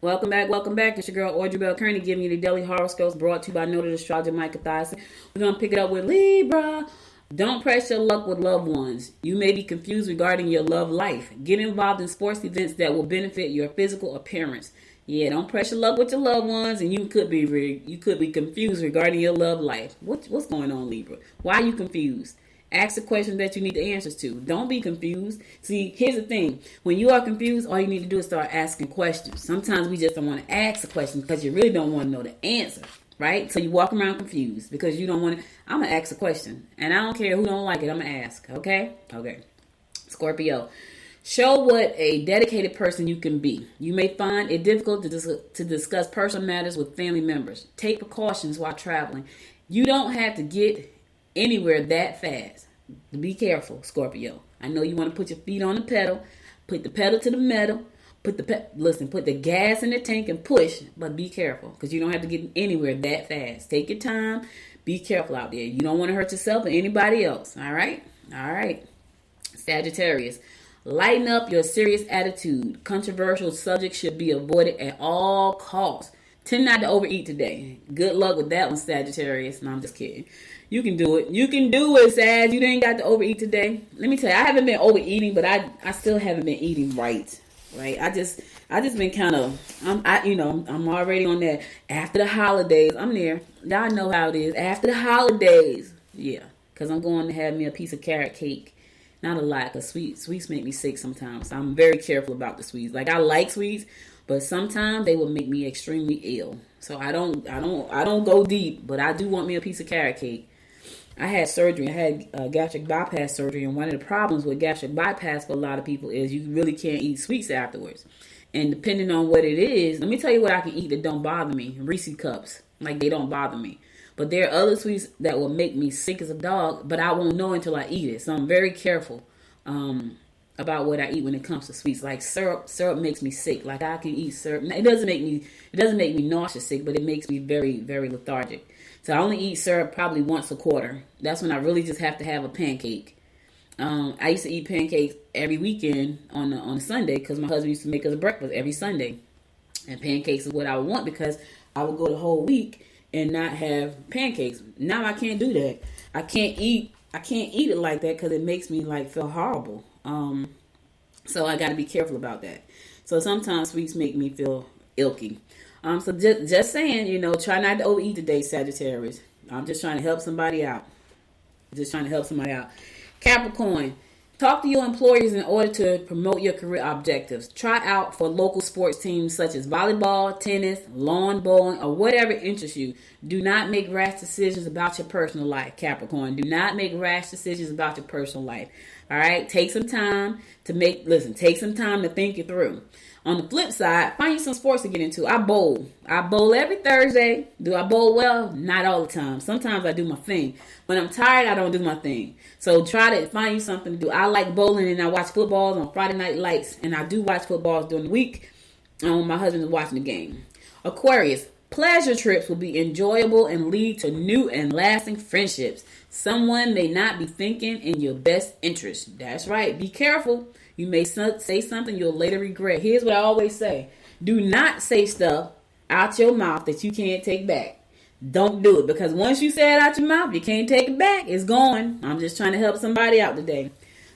Welcome back, welcome back. It's your girl Audrey Bell Kearney giving you the daily horoscopes brought to you by noted astrologer Micah Thyssen. We're going to pick it up with Libra. Don't press your luck with loved ones. You may be confused regarding your love life. Get involved in sports events that will benefit your physical appearance. Yeah, don't press your luck with your loved ones, and you could be confused regarding your love life. What's going on, Libra? Why are you confused? Ask the questions that you need the answers to. Don't be confused. See, here's the thing. When you are confused, all you need to do is start asking questions. Sometimes we just don't want to ask the question because you really don't want to know the answer, right? So you walk around confused because you don't want to. I'm going to ask a question. And I don't care who don't like it. I'm going to ask, okay? Okay. Scorpio. Show what a dedicated person you can be. You may find it difficult to discuss personal matters with family members. Take precautions while traveling. You don't have to get anywhere that fast. Be careful, Scorpio. I know you want to put your feet on the pedal, put the pedal to the metal, put the gas in the tank and push, but be careful because you don't have to get anywhere that fast. Take your time. Be careful out there. You don't want to hurt yourself or anybody else. All right? All right. Sagittarius. Lighten up your serious attitude. Controversial subjects should be avoided at all costs. Tend not to overeat today. Good luck with that one, Sagittarius. No, I'm just kidding. You can do it. You can do it, Sag. You ain't got to overeat today. Let me tell you, I haven't been overeating, but I still haven't been eating right. Right? I just been kind of, I'm already on that. After the holidays, I'm there. Y'all know how it is. After the holidays, yeah, because I'm going to have me a piece of carrot cake. Not a lot, because sweets make me sick sometimes. So I'm very careful about the sweets. Like, I like sweets, but sometimes they will make me extremely ill. So I don't go deep, but I do want me a piece of carrot cake. I had surgery. I had gastric bypass surgery, and one of the problems with gastric bypass for a lot of people is you really can't eat sweets afterwards. And depending on what it is, let me tell you what I can eat that don't bother me. Reese cups, like they don't bother me. But there are other sweets that will make me sick as a dog, but I won't know until I eat it. So I'm very careful about what I eat when it comes to sweets. Like syrup makes me sick. Like I can eat syrup. It doesn't make me nauseous sick, but it makes me very, very lethargic. So I only eat syrup probably once a quarter. That's when I really just have to have a pancake. I used to eat pancakes every weekend on a Sunday because my husband used to make us breakfast every Sunday. And pancakes is what I would want because I would go the whole week and not have pancakes. Now I can't do that. I can't eat it like that because it makes me like feel horrible. So I got to be careful about that. So sometimes sweets make me feel ilky. So just saying, try not to overeat today, Sagittarius. I'm just trying to help somebody out. Capricorn. Talk to your employers in order to promote your career objectives. Try out for local sports teams such as volleyball, tennis, lawn bowling, or whatever interests you. Do not make rash decisions about your personal life, Capricorn. Do not make rash decisions about your personal life. All right? Take some time to think it through. On the flip side, find you some sports to get into. I bowl. Every Thursday. Do I bowl well? Not all the time. Sometimes I do my thing. When I'm tired, I don't do my thing. So try to find you something to do. I like bowling and I watch footballs on Friday Night Lights. And I do watch footballs during the week when my husband is watching the game. Aquarius. Pleasure trips will be enjoyable and lead to new and lasting friendships. Someone may not be thinking in your best interest. That's right. Be careful. You may say something you'll later regret. Here's what I always say. Do not say stuff out your mouth that you can't take back. Don't do it because once you say it out your mouth, you can't take it back. It's gone. I'm just trying to help somebody out today.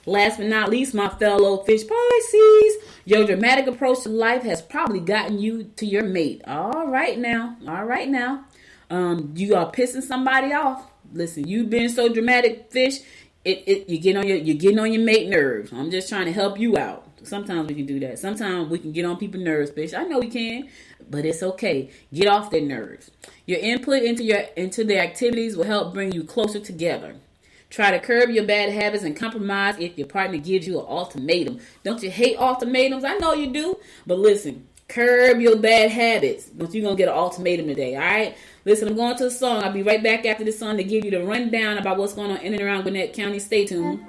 Last but not least, my fellow fish Pisces, your dramatic approach to life has probably gotten you to your mate. All right now. You are pissing somebody off. Listen, you've been so dramatic, fish. You're getting on your mate nerves. I'm just trying to help you out. Sometimes we can do that. Sometimes we can get on people's nerves, fish. I know we can, but it's okay. Get off their nerves. Your input into their activities will help bring you closer together. Try to curb your bad habits and compromise if your partner gives you an ultimatum. Don't you hate ultimatums? I know you do. But listen, curb your bad habits. Don't you gonna get an ultimatum today, all right? Listen, I'm going to a song. I'll be right back after this song to give you the rundown about what's going on in and around Gwinnett County. Stay tuned.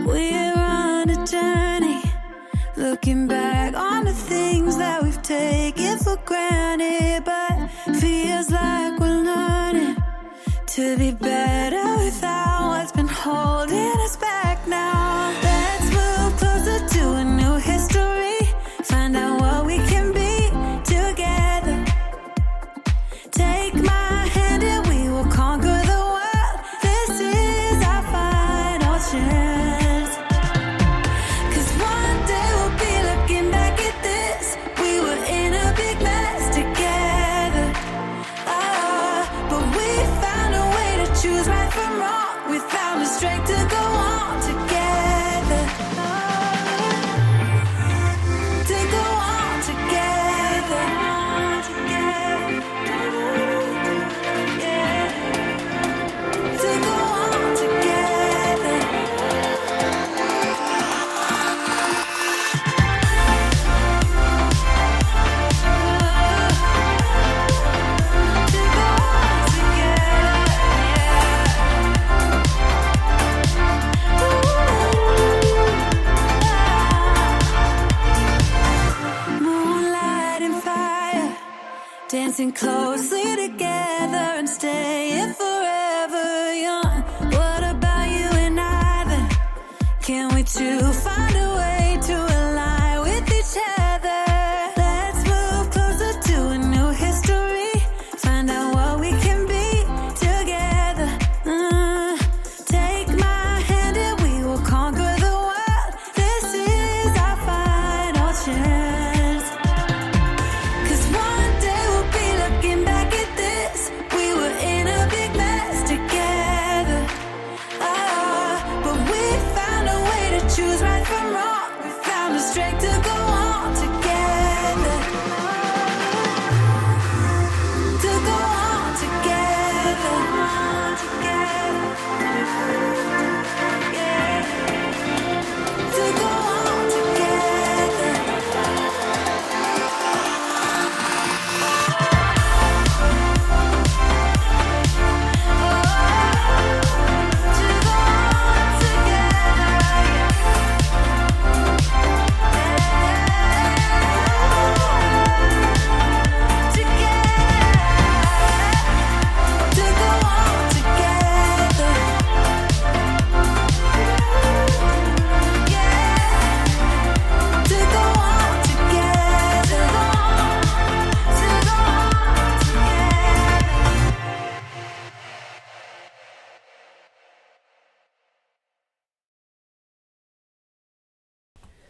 We're on a journey, looking back on the things that we've taken for granted, but feels like we're learning to be better without what's been holding holding us back now. Let's move closer to a new history. Find out what we can be together. Take my hand and we will conquer the world. This is our final chance. 'Cause one day we'll be looking back at this. We were in a big mess together. But we found a way to choose right from wrong. We found the strength to go on together. To go on together. Yeah. To go on together. To go on together. Moonlight and fire, dancing closely together and staying forever young. What about you and I then? Can we two find a way to align with each other? Let's move closer to a new history. Find out what we can be together. Take my hand and we will conquer the world. This is our final chance. 'Cause one day we'll be looking back at this. We were in a big mess together. But we found a way to choose right from wrong. We found the strength to go on together. To go on together. Yeah. To go on together. To go on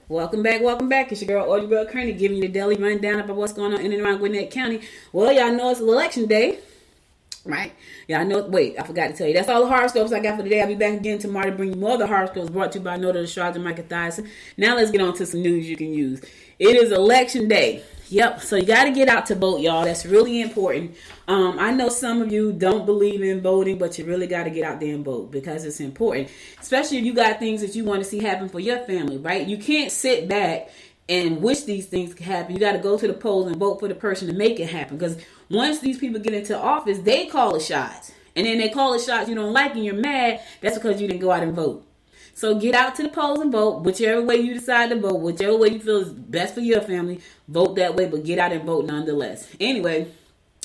Welcome back. It's your girl, Audrey Bell Kearney, giving you the daily rundown about what's going on in and around Gwinnett County. Well, y'all know it's election day, right? Y'all know, wait, I forgot to tell you. That's all the horoscopes I got for today. I'll be back again tomorrow to bring you more of the horoscopes brought to you by Note of Astrologer Micah Thiason. Now let's get on to some news you can use. It is election day. Yep, so you got to get out to vote, y'all. That's really important. I know some of you don't believe in voting, but you really got to get out there and vote because it's important. Especially if you got things that you want to see happen for your family, right? You can't sit back and wish these things could happen. You got to go to the polls and vote for the person to make it happen. Because once these people get into office, they call the shots. And then they call the shots you don't like and you're mad. That's because you didn't go out and vote. So get out to the polls and vote. Whichever way you decide to vote, whichever way you feel is best for your family, vote that way, but get out and vote nonetheless. Anyway,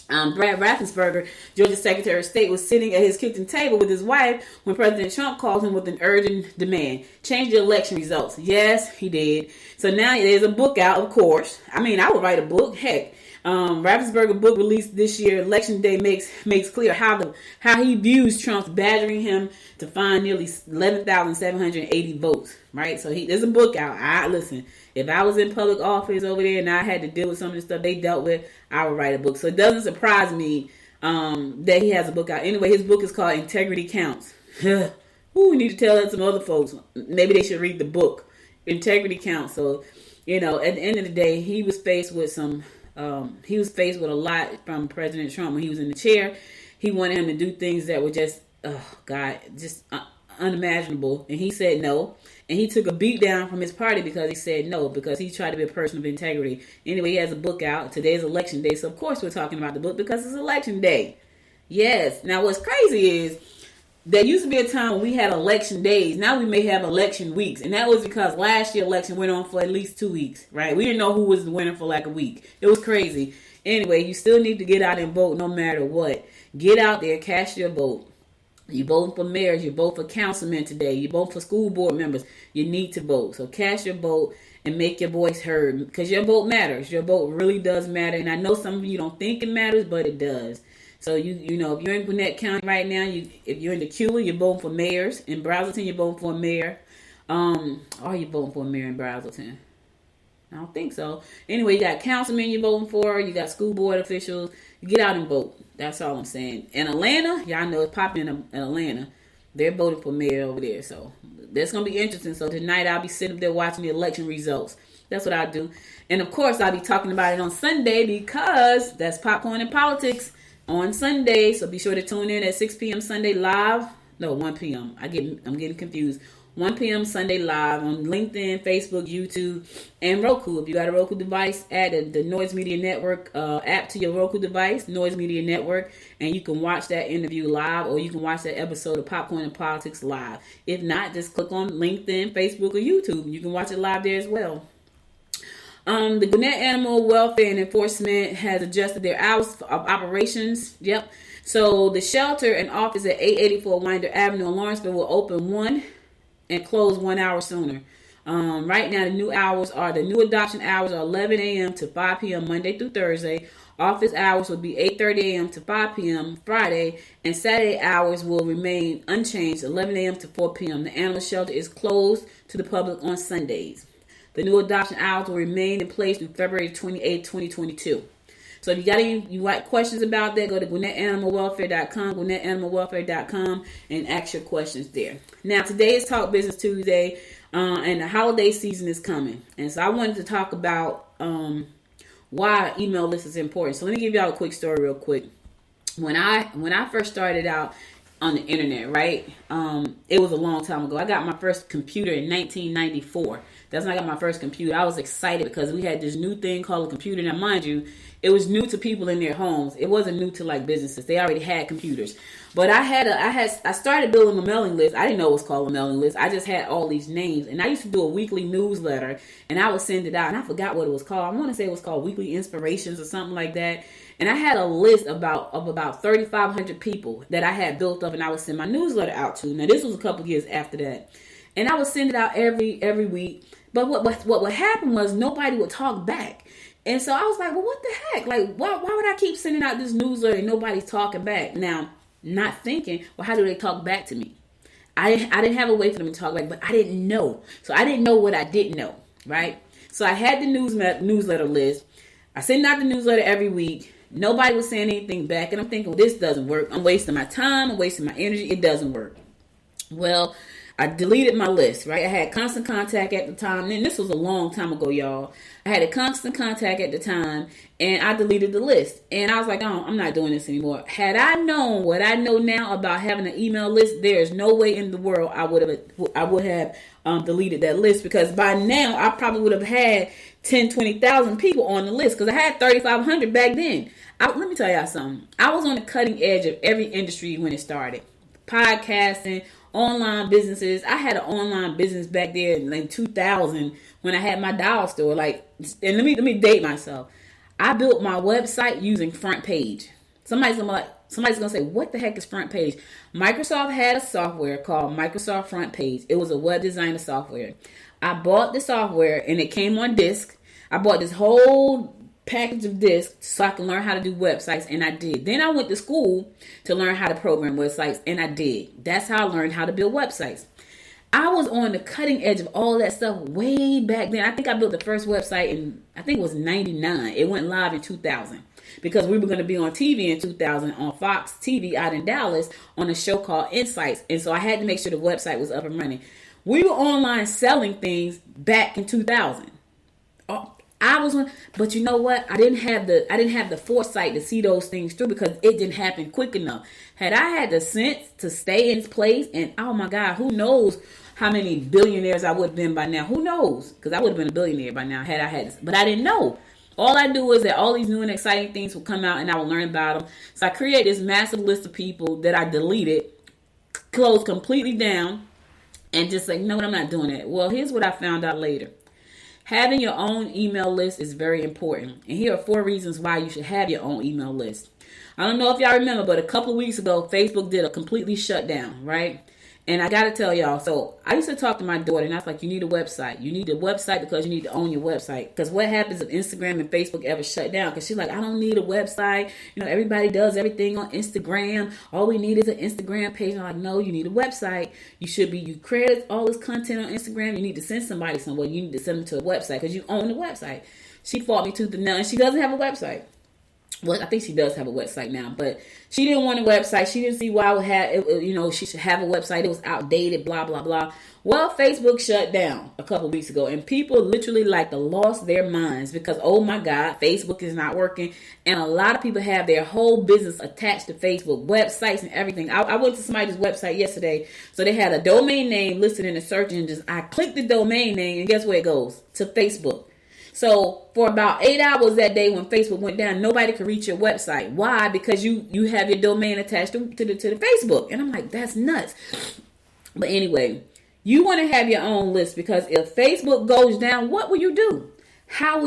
Brad Raffensperger, Georgia's Secretary of State, was sitting at his kitchen table with his wife when President Trump called him with an urgent demand. Change the election results. Yes, he did. So now there's a book out, of course. I mean, I would write a book. Heck, Raffensperger book released this year, Election Day, makes clear how he views Trump's badgering him to find nearly 11,780 votes. Right, so there's a book out. Listen, if I was in public office over there and I had to deal with some of the stuff they dealt with, I would write a book. So it doesn't surprise me that he has a book out. Anyway, his book is called Integrity Counts. Ooh, we need to tell that to some other folks. Maybe they should read the book, Integrity Counts. So, at the end of the day, he was faced with a lot from President Trump when he was in the chair. He wanted him to do things that were just, unimaginable. And he said no. And he took a beat down from his party because he said no, because he tried to be a person of integrity. Anyway, he has a book out. Today's election day. So, of course, we're talking about the book because it's election day. Yes. Now, what's crazy is there used to be a time when we had election days. Now we may have election weeks. And that was because last year's election went on for at least 2 weeks, right? We didn't know who was the winner for like a week. It was crazy. Anyway, you still need to get out and vote no matter what. Get out there, cast your vote. You voting for mayors, you vote for councilmen today, you vote for school board members, you need to vote. So cast your vote and make your voice heard, because your vote matters. Your vote really does matter. And I know some of you don't think it matters, but it does. So you know, if you're in Gwinnett County right now, if you're in Decula, you're voting for mayors. In Brazelton, you're voting for a mayor. Are you voting for a mayor in Brazelton? I don't think so. Anyway, you got councilmen you're voting for. You got school board officials. You get out and vote. That's all I'm saying. In Atlanta, y'all know it's popping in Atlanta. They're voting for mayor over there. So that's going to be interesting. So tonight I'll be sitting up there watching the election results. That's what I do. And of course, I'll be talking about it on Sunday, because that's Popcorn and Politics on Sunday. So be sure to tune in at 6 p.m. Sunday live. No, 1 p.m. I'm getting confused. 1 p.m. Sunday live on LinkedIn, Facebook, YouTube, and Roku. If you got a Roku device, add the Noise Media Network app to your Roku device, Noise Media Network, and you can watch that interview live, or you can watch that episode of Popcorn and Politics live. If not, just click on LinkedIn, Facebook, or YouTube. You can watch it live there as well. The Gwinnett Animal Welfare and Enforcement has adjusted their hours of operations. Yep. So the shelter and office at 884 Winder Avenue in Lawrenceville will open 1 and close 1 hour sooner. Right now, the new adoption hours are 11 a.m. to 5 p.m. Monday through Thursday. Office hours will be 8:30 a.m. to 5 p.m. Friday, and Saturday hours will remain unchanged, 11 a.m. to 4 p.m. The animal shelter is closed to the public on Sundays. The new adoption hours will remain in place through February 28, 2022. So if you got questions about that, go to GwinnettAnimalWelfare.com, GwinnettAnimalWelfare.com, and ask your questions there. Now, today is Talk Business Tuesday, and the holiday season is coming. And so I wanted to talk about why email list is important. So let me give y'all a quick story real quick. When I first started out on the internet, right, it was a long time ago. I got my first computer in 1994. That's when I got my first computer. I was excited because we had this new thing called a computer. Now, mind you, it was new to people in their homes. It wasn't new to like businesses. They already had computers. But I started building a mailing list. I didn't know it was called a mailing list. I just had all these names. And I used to do a weekly newsletter, and I would send it out. And I forgot what it was called. I want to say it was called Weekly Inspirations or something like that. And I had a list of about 3,500 people that I had built up, and I would send my newsletter out to. Now, this was a couple years after that. And I would send it out every week. But what happened was nobody would talk back. And so I was like, well, what the heck? Like, why would I keep sending out this newsletter and nobody's talking back? Now, not thinking, well, how do they talk back to me? I didn't have a way for them to talk back, but I didn't know. So I didn't know what I didn't know, right? So I had the newsletter list. I sent out the newsletter every week. Nobody was saying anything back. And I'm thinking, well, this doesn't work. I'm wasting my time. I'm wasting my energy. It doesn't work. Well, I deleted my list, right? I had Constant Contact at the time. And this was a long time ago, y'all. I had a Constant Contact at the time, and I deleted the list. And I was like, oh, I'm not doing this anymore. Had I known what I know now about having an email list, there's no way in the world I would have deleted that list, because by now I probably would have had 10, 20,000 people on the list, because I had 3,500 back then. Let me tell y'all something. I was on the cutting edge of every industry when it started. Podcasting, online businesses. I had an online business back there in like 2000 when I had my doll store. Like, and let me date myself. I built my website using Front Page. Somebody's gonna say, what the heck is Front Page? Microsoft had a software called Microsoft Front Page. It was a web designer software. I bought the software and it came on disk. I bought this whole package of discs so I can learn how to do websites, and I did. Then I went to school to learn how to program websites, and I did. That's how I learned how to build websites. I was on the cutting edge of all that stuff way back then. I think I built the first website in, I think it was 99. It went live in 2000 because we were going to be on TV in 2000 on Fox TV out in Dallas on a show called Insights. And so I had to make sure the website was up and running. We were online selling things back in 2000. I was on, but you know what? I didn't have the foresight to see those things through because it didn't happen quick enough. Had I had the sense to stay in place, and oh my God, who knows how many billionaires I would have been by now? Who knows? Because I would have been a billionaire by now had I had this. But I didn't know. All I knew was that all these new and exciting things would come out and I would learn about them. So I created this massive list of people that I deleted, closed completely down, and just like, no, I'm not doing that. Well, here's what I found out later. Having your own email list is very important. And here are 4 reasons why you should have your own email list. I don't know if y'all remember, but a couple of weeks ago, Facebook did a completely shutdown, right? And I got to tell y'all, so I used to talk to my daughter, and I was like, you need a website. You need a website because you need to own your website. Because what happens if Instagram and Facebook ever shut down? Because she's like, I don't need a website. You know, everybody does everything on Instagram. All we need is an Instagram page. And I'm like, no, you need a website. You create all this content on Instagram. You need to send somebody somewhere. You need to send them to a website because you own the website. She fought me tooth and nail, and she doesn't have a website. Well, I think she does have a website now, but she didn't want a website. She didn't see why I would have, she should have a website. It was outdated, blah, blah, blah. Well, Facebook shut down a couple weeks ago, and people literally lost their minds because, oh my God, Facebook is not working. And a lot of people have their whole business attached to Facebook, websites and everything. I went to somebody's website yesterday. So they had a domain name listed in the search engines. I clicked the domain name, and guess where it goes? To Facebook. So for about 8 hours that day when Facebook went down, nobody could reach your website. Why? Because you have your domain attached to the Facebook. And I'm like, that's nuts. But anyway, you want to have your own list because if Facebook goes down, what will you do? How will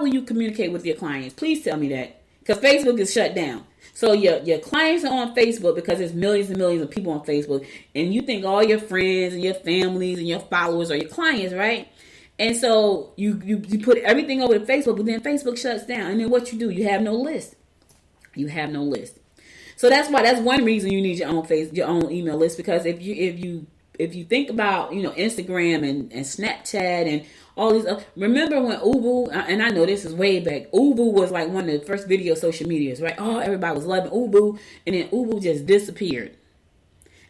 you communicate with your clients? Please tell me that. Because Facebook is shut down. So your clients are on Facebook because there's millions and millions of people on Facebook. And you think all your friends and your families and your followers are your clients, right? And so you put everything over to Facebook, but then Facebook shuts down. And then what you do? You have no list. You have no list. So that's one reason you need your own email list, because if you think about, Instagram and Snapchat and all these remember when Ubu, and I know this is way back, Ubu was like one of the first video social medias, right? Oh, everybody was loving Ubu, and then Ubu just disappeared.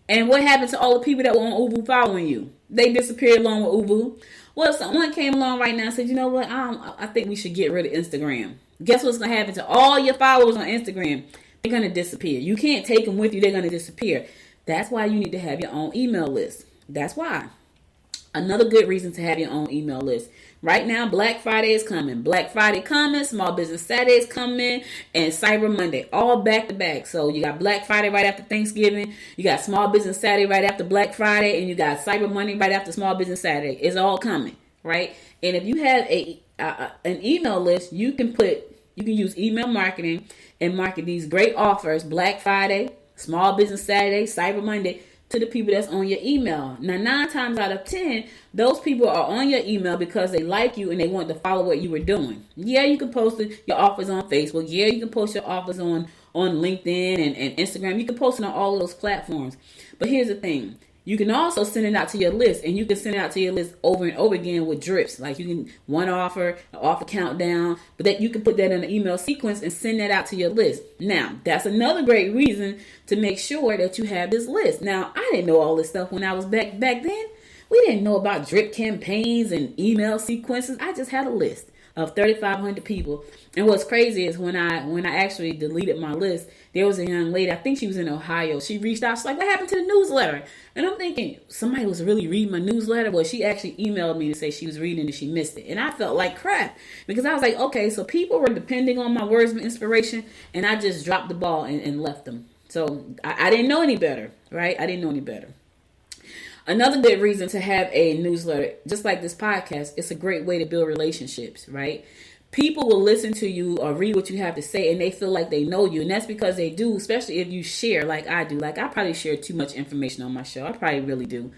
And what happened to all the people that were on Ubu following you? They disappeared along with Ubu. Well, someone came along right now and said, you know what? I think we should get rid of Instagram. Guess what's going to happen to all your followers on Instagram? They're going to disappear. You can't take them with you. They're going to disappear. That's why you need to have your own email list. That's why. Another good reason to have your own email list. Right now, Black Friday is coming. Black Friday coming, Small Business Saturday is coming, and Cyber Monday, all back to back. So you got Black Friday right after Thanksgiving, you got Small Business Saturday right after Black Friday, and you got Cyber Monday right after Small Business Saturday. It's all coming, right? And if you have an email list, you can use email marketing and market these great offers, Black Friday, Small Business Saturday, Cyber Monday, to the people that's on your email. Now, 9 times out of 10, those people are on your email because they like you and they want to follow what you were doing. Yeah, you can post your offers on Facebook. Yeah, you can post your offers on LinkedIn and Instagram. You can post it on all of those platforms. But here's the thing. You can also send it out to your list, and you can send it out to your list over and over again with drips. Like you can one offer, an offer countdown, but that you can put that in an email sequence and send that out to your list. Now, that's another great reason to make sure that you have this list. Now, I didn't know all this stuff when I was back then. We didn't know about drip campaigns and email sequences. I just had a list of 3,500 people. And what's crazy is when I actually deleted my list, there was a young lady, I think she was in Ohio. She reached out. She's like, what happened to the newsletter? And I'm thinking, somebody was really reading my newsletter. Well, she actually emailed me to say she was reading and she missed it. And I felt like crap because I was like, okay, so people were depending on my words of inspiration, and I just dropped the ball and left them. So I didn't know any better, right? I didn't know any better. Another good reason to have a newsletter, just like this podcast, it's a great way to build relationships, right? People will listen to you or read what you have to say, and they feel like they know you. And that's because they do, especially if you share like I do. Like I probably share too much information on my show. I probably really do.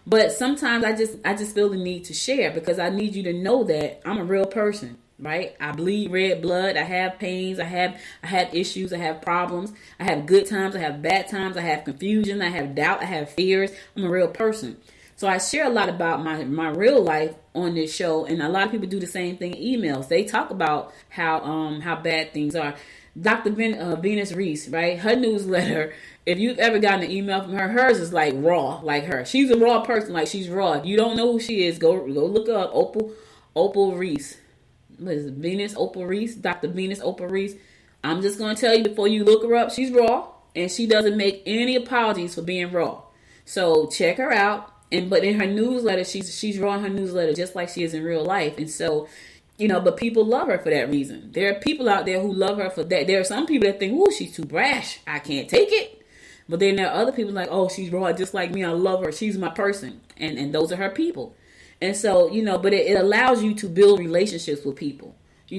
But sometimes I just feel the need to share because I need you to know that I'm a real person, right? I bleed red blood. I have pains. I have issues. I have problems. I have good times. I have bad times. I have confusion. I have doubt. I have fears. I'm a real person. So I share a lot about my real life on this show, and a lot of people do the same thing in emails. They talk about how bad things are. Dr. Venus Reese, right? Her newsletter, if you've ever gotten an email from her, hers is like raw, like her. She's a raw person, like she's raw. If you don't know who she is, go look up Opal Reese. What is it? Venus Opal Reese? Dr. Venus Opal Reese. I'm just going to tell you before you look her up, she's raw, and she doesn't make any apologies for being raw. So check her out. But in her newsletter, she's raw in her newsletter just like she is in real life. And so, but people love her for that reason. There are people out there who love her for that. There are some people that think, "Ooh, she's too brash. I can't take it." But then there are other people like, "Oh, she's raw just like me. I love her. She's my person." And those are her people. And so, but it allows you to build relationships with people.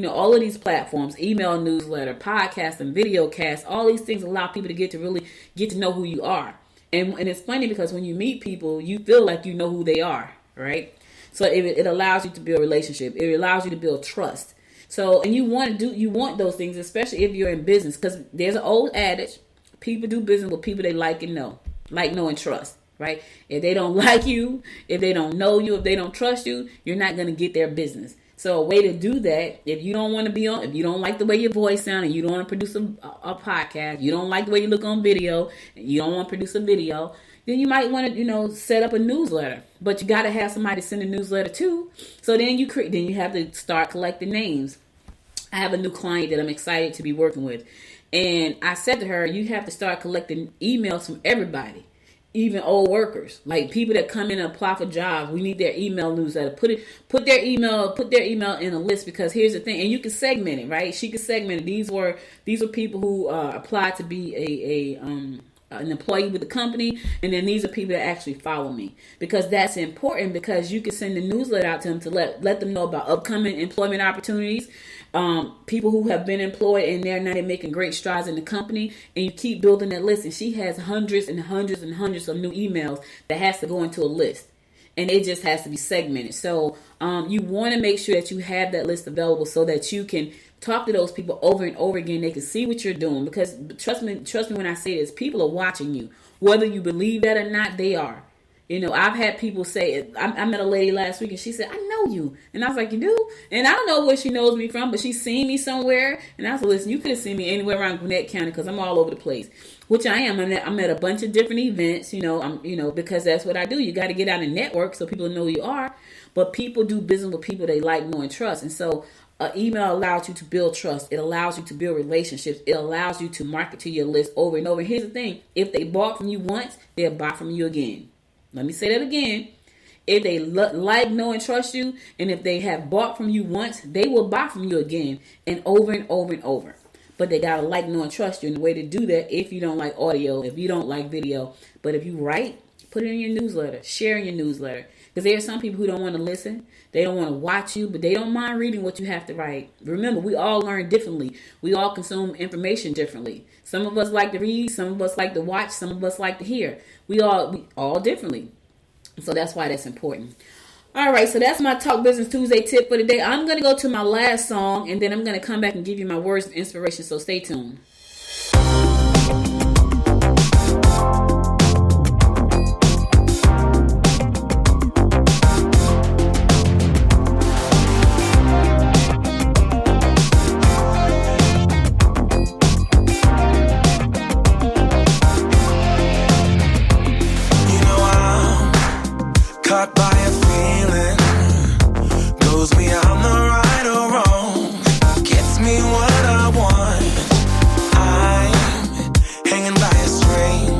All of these platforms, email, newsletter, podcast, and video cast, all these things allow people to really get to know who you are. And it's funny because when you meet people, you feel like you know who they are, right? So it allows you to build a relationship. It allows you to build trust. So, and you want those things, especially if you're in business, because there's an old adage: people do business with people they like and know, and trust, right? If they don't like you, if they don't know you, if they don't trust you, you're not going to get their business. So a way to do that, if you don't want to be on, if you don't like the way your voice sounds and you don't want to produce a podcast, you don't like the way you look on video and you don't want to produce a video, then you might want to, set up a newsletter. But you got to have somebody send a newsletter to. So then you have to start collecting names. I have a new client that I'm excited to be working with. And I said to her, you have to start collecting emails from everybody. Even old workers, like people that come in and apply for jobs. We need their email newsletter. Put their email in a list, because here's the thing, and you can segment it, right? She can segment it. These were people who applied to be an employee with the company, and then these are people that actually follow me, because that's important, because you can send a newsletter out to them to let them know about upcoming employment opportunities, people who have been employed and they're now making great strides in the company, and you keep building that list. And she has hundreds and hundreds and hundreds of new emails that has to go into a list, and it just has to be segmented. So you want to make sure that you have that list available so that you can talk to those people over and over again. They can see what you're doing, because trust me when I say this, people are watching you. Whether you believe that or not, they are. I've had people say, I met a lady last week and she said, I know you. And I was like, you do? And I don't know where she knows me from, but she's seen me somewhere. And I was like, listen, you could have seen me anywhere around Gwinnett County, because I'm all over the place, which I am. I'm at a bunch of different events, because that's what I do. You got to get out and network so people know who you are. But people do business with people they like, know, and trust. And so email allows you to build trust. It allows you to build relationships. It allows you to market to your list over and over. And here's the thing. If they bought from you once, they'll buy from you again. Let me say that again. If they like, know, and trust you, and if they have bought from you once, they will buy from you again and over and over and over. But they got to like, know, and trust you. And the way to do that, if you don't like audio, if you don't like video, but if you write, put it in your newsletter, share in your newsletter. Because there are some people who don't want to listen. They don't want to watch you, but they don't mind reading what you have to write. Remember, we all learn differently. We all consume information differently. Some of us like to read. Some of us like to watch. Some of us like to hear. We all differently. So that's why that's important. All right, so that's my Talk Business Tuesday tip for today. I'm going to go to my last song, and then I'm going to come back and give you my words of inspiration. So stay tuned. Caught by a feeling, goes me on the right or wrong, gets me what I want. I'm hanging by a string,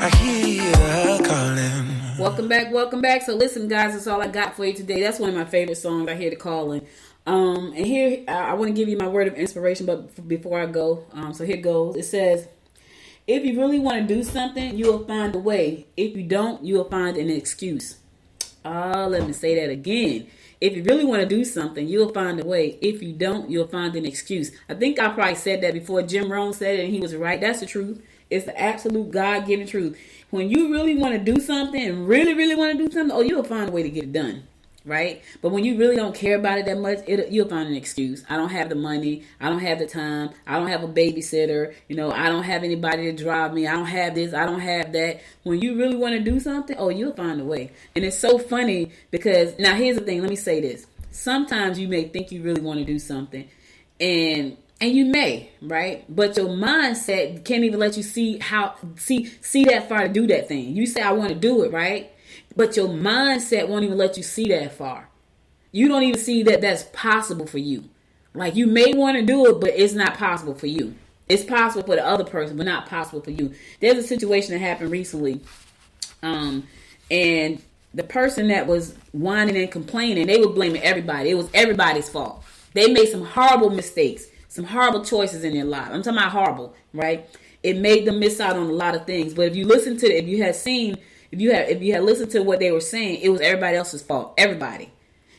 I hear her calling. Welcome back, welcome back. So listen, guys, that's all I got for you today. That's one of my favorite songs. I hear the calling. And here I want to give you my word of inspiration, but before I go, so here goes. It says, if you really want to do something, you will find a way. If you don't, you will find an excuse. Let me say that again. If you really want to do something, you'll find a way. If you don't, you'll find an excuse. I think I probably said that before. Jim Rohn said it, and he was right. That's the truth. It's the absolute God-given truth. When you really want to do something and really, really want to do something, you'll find a way to get it done, right? But when you really don't care about it that much, you'll find an excuse. I don't have the money. I don't have the time. I don't have a babysitter. I don't have anybody to drive me. I don't have this. I don't have that. When you really want to do something, you'll find a way. And it's so funny because, now here's the thing. Let me say this. Sometimes you may think you really want to do something, and you may, right? But your mindset can't even let you see that far to do that thing. You say, I want to do it, right? But your mindset won't even let you see that far. You don't even see that that's possible for you. Like, you may want to do it, but it's not possible for you. It's possible for the other person, but not possible for you. There's a situation that happened recently. And the person that was whining and complaining, they were blaming everybody. It was everybody's fault. They made some horrible mistakes, some horrible choices in their life. I'm talking about horrible, right? It made them miss out on a lot of things. But if you had listened to what they were saying, it was everybody else's fault. Everybody.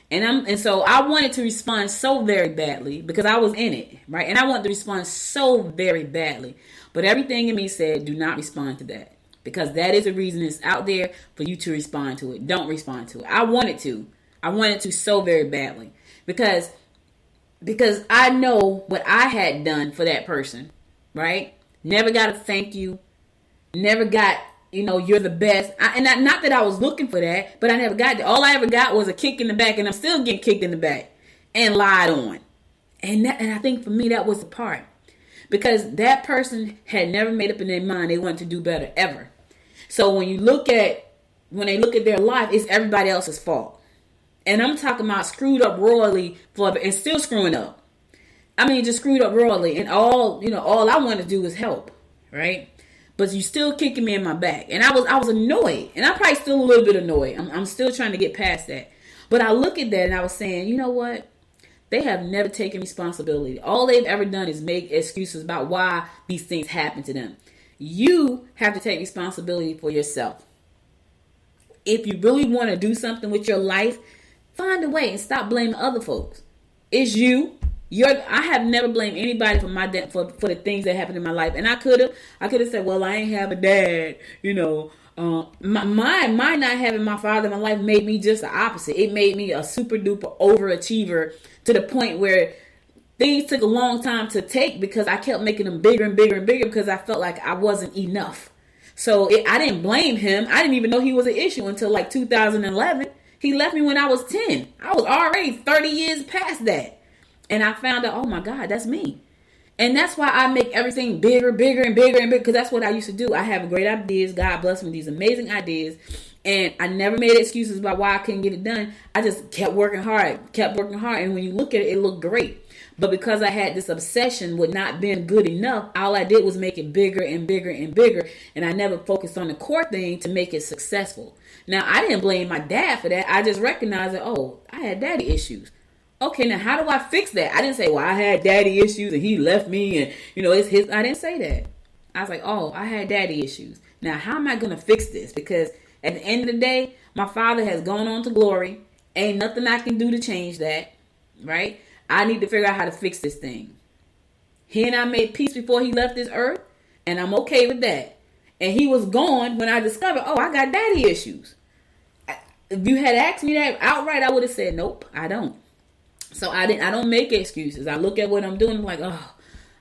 And so I wanted to respond so very badly because I was in it, right? And I wanted to respond so very badly. But everything in me said, do not respond to that. Because that is a reason it's out there for you to respond to it. Don't respond to it. I wanted to so very badly. Because I know what I had done for that person, right? Never got a thank you. Never got, you're the best. Not that I was looking for that, but I never got that. All I ever got was a kick in the back, and I'm still getting kicked in the back and lied on. And I think for me, that was the part. Because that person had never made up in their mind they wanted to do better, ever. So when they look at their life, it's everybody else's fault. And I'm talking about screwed up royally and still screwing up. I mean, just screwed up royally. And all I want to do is help, right? But you still kicking me in my back. And I was annoyed. And I'm probably still a little bit annoyed. I'm still trying to get past that. But I look at that and I was saying, you know what? They have never taken responsibility. All they've ever done is make excuses about why these things happen to them. You have to take responsibility for yourself. If you really want to do something with your life, find a way and stop blaming other folks. It's you. I have never blamed anybody for for the things that happened in my life. And I could have said, well, I ain't have a dad. My not having my father in my life made me just the opposite. It made me a super duper overachiever to the point where things took a long time to take because I kept making them bigger and bigger and bigger because I felt like I wasn't enough. So I didn't blame him. I didn't even know he was an issue until like 2011. He left me when I was 10. I was already 30 years past that. And I found out, oh my God, that's me. And that's why I make everything bigger, bigger, and bigger, and bigger. Because that's what I used to do. I have great ideas. God bless me with these amazing ideas. And I never made excuses about why I couldn't get it done. I just kept working hard. And when you look at it, it looked great. But because I had this obsession with not being good enough, all I did was make it bigger and bigger and bigger. And I never focused on the core thing to make it successful. Now, I didn't blame my dad for that. I just recognized that, I had daddy issues. Okay, now how do I fix that? I didn't say, well, I had daddy issues and he left me and, it's his. I didn't say that. I was like, I had daddy issues. Now, how am I going to fix this? Because at the end of the day, my father has gone on to glory. Ain't nothing I can do to change that, right? I need to figure out how to fix this thing. He and I made peace before he left this earth, and I'm okay with that. And he was gone when I discovered, I got daddy issues. If you had asked me that outright, I would have said, nope, I don't. So I don't make excuses. I look at what I'm doing, I'm like,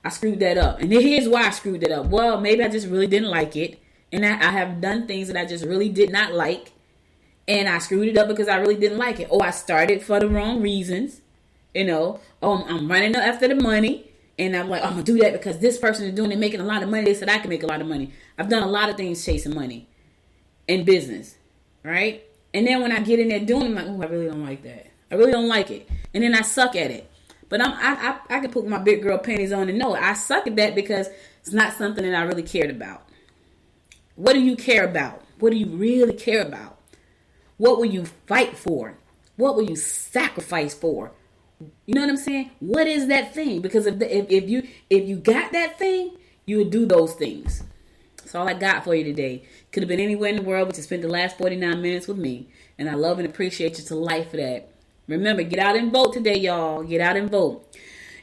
I screwed that up. And here's why I screwed that up. Well, maybe I just really didn't like it. And I have done things that I just really did not like. And I screwed it up because I really didn't like it. I started for the wrong reasons. I'm running after the money. And I'm like, I'm going to do that because this person is doing it, making a lot of money. They said I can make a lot of money. I've done a lot of things chasing money in business. Right? And then when I get in there doing it, I'm like, I really don't like that. I really don't like it. And then I suck at it. But I can put my big girl panties on and know I suck at that because it's not something that I really cared about. What do you care about? What do you really care about? What will you fight for? What will you sacrifice for? You know what I'm saying? What is that thing? Because if you got that thing, you would do those things. That's all I got for you today. Could have been anywhere in the world, but you spent the last 49 minutes with me. And I love and appreciate you to life for that. Remember, get out and vote today, y'all. Get out and vote.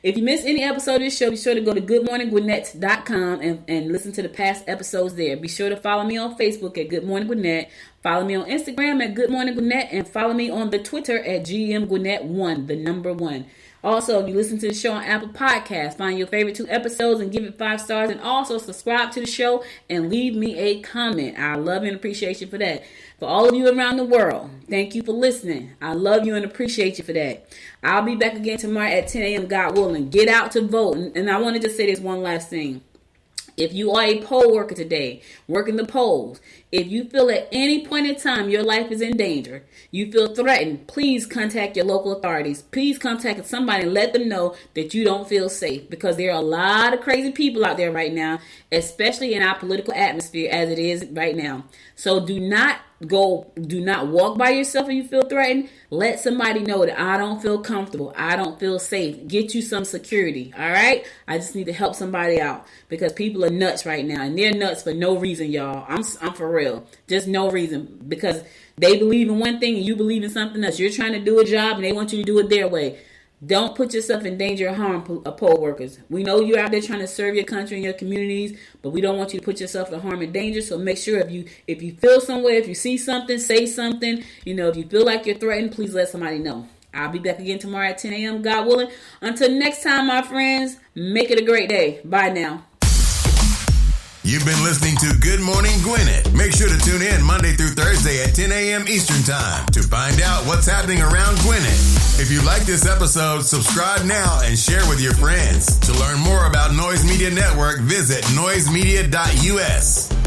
If you missed any episode of this show, be sure to go to goodmorninggwinnett.com and listen to the past episodes there. Be sure to follow me on Facebook at Good Morning Gwinnett. Follow me on Instagram at Good Morning Gwinnett. And follow me on the Twitter at GMGwinnett1, the number 1. Also, if you listen to the show on Apple Podcasts, find your favorite 2 episodes and give it 5 stars. And also subscribe to the show and leave me a comment. I love and appreciate you for that. For all of you around the world, thank you for listening. I love you and appreciate you for that. I'll be back again tomorrow at 10 a.m. God willing. Get out to vote. And I want to just say this one last thing. If you are a poll worker today, working the polls, if you feel at any point in time your life is in danger, you feel threatened, please contact your local authorities. Please contact somebody and let them know that you don't feel safe, because there are a lot of crazy people out there right now, especially in our political atmosphere as it is right now. So do not walk by yourself if you feel threatened. Let somebody know that I don't feel comfortable. I don't feel safe. Get you some security. All right. I just need to help somebody out, because people are nuts right now, and they're nuts for no reason, y'all. I'm for real. Just no reason, because they believe in one thing and you believe in something else. You're trying to do a job and they want you to do it their way. Don't put yourself in danger or harm, poll workers. We know you're out there trying to serve your country and your communities, but we don't want you to put yourself in harm and danger. So make sure if you feel somewhere, if you see something, say something. If you feel like you're threatened, please let somebody know. I'll be back again tomorrow at 10 a.m. God willing. Until next time, my friends, make it a great day. Bye now. You've been listening to Good Morning Gwinnett. Make sure to tune in Monday through Thursday at 10 a.m. Eastern Time to find out what's happening around Gwinnett. If you like this episode, subscribe now and share with your friends. To learn more about Noise Media Network, visit noisemedia.us.